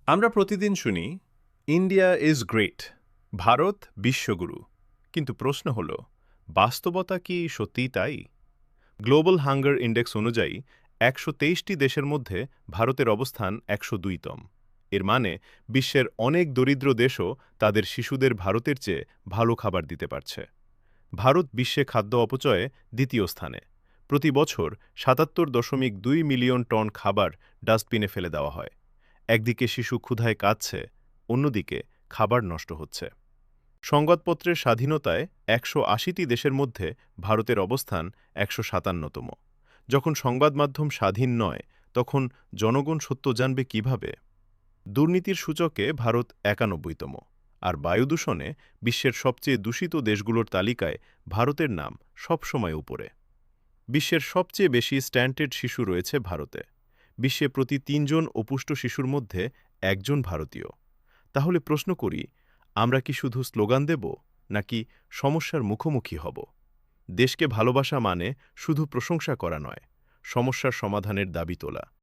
আমরা প্রতিদিন শুনি ইন্ডিয়া ইজ গ্রেট, ভারত বিশ্বগুরু। কিন্তু প্রশ্ন হল, বাস্তবতা কি সত্যিই তাই? গ্লোবাল হাঙ্গার ইন্ডেক্স অনুযায়ী ১২৩টি দেশের মধ্যে ভারতের অবস্থান ১০২তম। এর মানে বিশ্বের অনেক দরিদ্র দেশও তাদের শিশুদের ভারতের চেয়ে ভালো খাবার দিতে পারছে। ভারত বিশ্বে খাদ্য অপচয়ে দ্বিতীয় স্থানে। প্রতি বছর ৭৭.২ মিলিয়ন টন খাবার ডাস্টবিনে ফেলে দেওয়া হয়। একদিকে শিশু ক্ষুধায় কাঁদছে, অন্যদিকে খাবার নষ্ট হচ্ছে। সংবাদপত্রের স্বাধীনতায় ১৮০টি দেশের মধ্যে ভারতের অবস্থান ১৫৭তম। যখন সংবাদ মাধ্যম স্বাধীন নয়, তখন জনগণ সত্য জানবে কিভাবে? দুর্নীতির সূচকে ভারত ৯১তম। আর বায়ু দূষণে বিশ্বের সবচেয়ে দূষিত দেশগুলোর তালিকায় ভারতের নাম সবসময় উপরে। বিশ্বের সবচেয়ে বেশি স্ট্যান্ডার্ড শিশু রয়েছে ভারতে। বিশ্বে প্রতি ৩ জন অপুষ্ট শিশুর মধ্যে একজন ভারতীয়। তাহলে প্রশ্ন করি, আমরা কি শুধু স্লোগান দেব, নাকি সমস্যার মুখোমুখি হব? দেশকে ভালোবাসা মানে শুধু প্রশংসা করা নয়, সমস্যার সমাধানের দাবি তোলা।